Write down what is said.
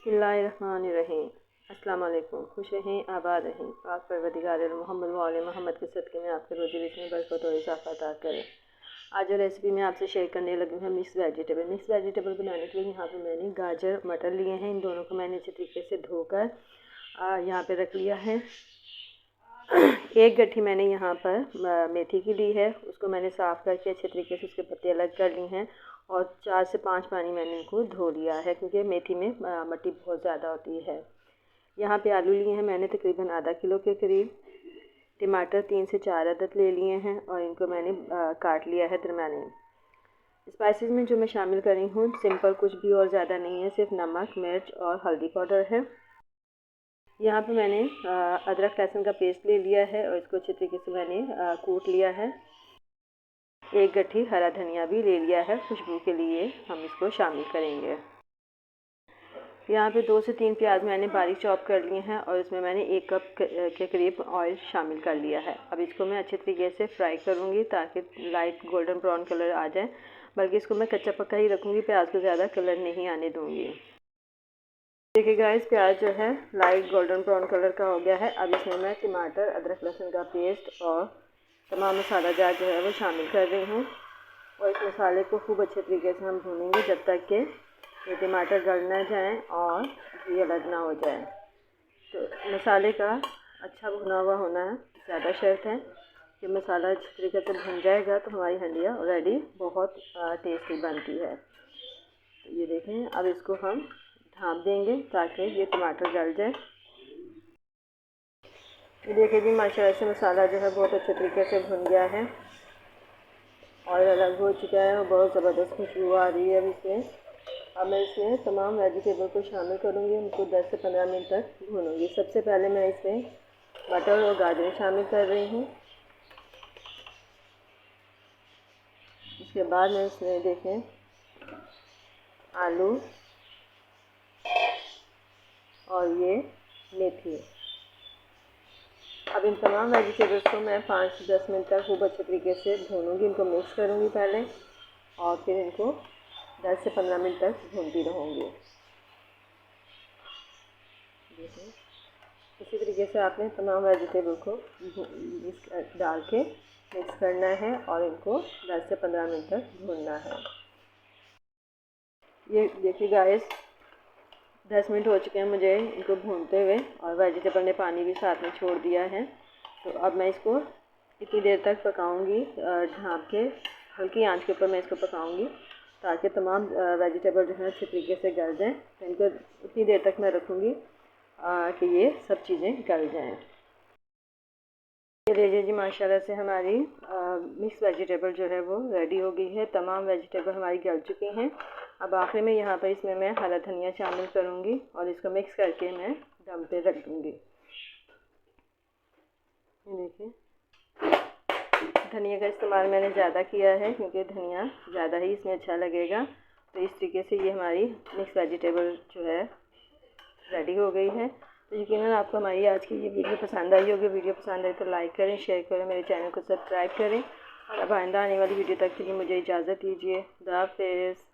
बिस्मिल्लाहिर्रहमानिर्रहीम। अस्सलाम वालेकुम। खुश रहें, आबाद रहें। पाक परवरदिगार मोहम्मद व आले मोहम्मद के सदक़े में आपके रोज़ी रिज़्क़ में बरकत और इज़ाफ़ा अता करे। आज जो रेसिपी मैं आपसे शेयर करने लगी हूँ मिक्स वेजिटेबल। मिक्स वेजिटेबल बनाने के लिए यहाँ पे मैंने गाजर मटर लिए हैं। इन दोनों को मैंने अच्छे तरीके से धोकर यहाँ पे रख लिया है। एक गट्ठी मैंने यहाँ पर मेथी की ली है, उसको मैंने साफ़ करके अच्छे तरीके से उसके पत्ते अलग कर लिए हैं और 4 से 5 पानी मैंने इनको धो लिया है क्योंकि मेथी में मिट्टी बहुत ज़्यादा होती है। यहाँ पे आलू लिए हैं मैंने तकरीबन आधा किलो के करीब। टमाटर 3 से 4 अदद ले लिए हैं और इनको मैंने काट लिया है दरमियाने। स्पाइसेस में जो मैं शामिल कर रही हूँ सिंपल, कुछ भी और ज़्यादा नहीं है, सिर्फ नमक, मिर्च और हल्दी पाउडर है। यहाँ पे मैंने अदरक लहसुन का पेस्ट ले लिया है और इसको अच्छे तरीके से मैंने कूट लिया है। एक गट्ठी हरा धनिया भी ले लिया है, खुशबू के लिए हम इसको शामिल करेंगे। यहाँ पे 2 से 3 प्याज मैंने बारीक चॉप कर लिए हैं और इसमें मैंने 1 कप के करीब ऑयल शामिल कर लिया है। अब इसको मैं अच्छे तरीके से फ्राई करूँगी ताकि लाइट गोल्डन ब्राउन कलर आ जाए, बल्कि इसको मैं कच्चा पक्का ही रखूँगी, प्याज को ज़्यादा कलर नहीं आने दूँगी। देखिए गाइस, प्याज जो है लाइट गोल्डन ब्राउन कलर का हो गया है। अब इसमें मैं टमाटर, अदरक लहसुन का पेस्ट और तमाम मसाला जार जो है वो शामिल कर रही हूँ और इस मसाले को खूब अच्छे तरीके से हम भूनेंगे जब तक कि ये टमाटर गल ना जाएँ और घी अलग ना हो जाए। तो मसाले का अच्छा भुना हुआ होना है ज़्यादा शर्त है कि मसाला अच्छी तरीके से भुन जाएगा तो हमारी हंडिया ऑलरेडी बहुत टेस्टी बनती है। तो ये देखें, अब इसको हम ढाँप देंगे ताकि ये टमाटर गल जाए। ये देखिए जी, माशाल्लाह से मसाला जो है बहुत अच्छे तरीके से भुन गया है, ऑयल अलग हो चुका है और बहुत ज़बरदस्त खुशबू आ रही है। अब इसमें मैं इसमें तमाम वेजिटेबल को शामिल करूँगी, उनको 10 से 15 मिनट तक भूनूँगी। सबसे पहले मैं इसमें मटर और गाजर शामिल कर रही हूँ। इसके बाद मैं इसमें देखें आलू और ये मेथी। अब इन तमाम वेजिटेबल्स को मैं 5 से 10 मिनट तक खूब अच्छे तरीके से भूनूँगी। इनको मिक्स करूँगी पहले और फिर इनको 10 से 15 मिनट तक भूनती रहूँगी। इसी तरीके से आपने तमाम वेजिटेबल को डाल के मिक्स करना है और इनको 10 से 15 मिनट तक भूनना है। ये देखिए गाइस, 10 मिनट हो चुके हैं मुझे इनको भूनते हुए और वेजिटेबल ने पानी भी साथ में छोड़ दिया है। तो अब मैं इसको इतनी देर तक पकाऊंगी, ढाँप के हल्की आंच के ऊपर मैं इसको पकाऊंगी ताकि तमाम वेजिटेबल जो है अच्छे तरीके से गल जाएँ। तो इनको इतनी देर तक मैं रखूँगी कि ये सब चीज़ें गल जाएँ। ये देखिए जी, माशाल्लाह से हमारी मिक्स वेजिटेबल जो है वो रेडी हो गई है। तमाम वेजिटेबल हमारी गल चुकी हैं। अब आखिर में यहाँ पर इसमें मैं हरा धनिया शामिल करूँगी और इसको मिक्स करके मैं दम पे रख दूँगी। ये देखिए, धनिया का इस्तेमाल मैंने ज़्यादा किया है क्योंकि धनिया ज़्यादा ही इसमें अच्छा लगेगा। तो इस तरीके से ये हमारी मिक्स वेजिटेबल जो है रेडी हो गई है। तो यकीनन आपको हमारी आज की ये वीडियो पसंद आई होगी। वीडियो पसंद आए तो लाइक करें, शेयर करें, मेरे चैनल को सब्सक्राइब करें और अब आइंदा आने वाली वीडियो तक के लिए मुझे इजाज़त दीजिए। खुदा हाफ़िज़।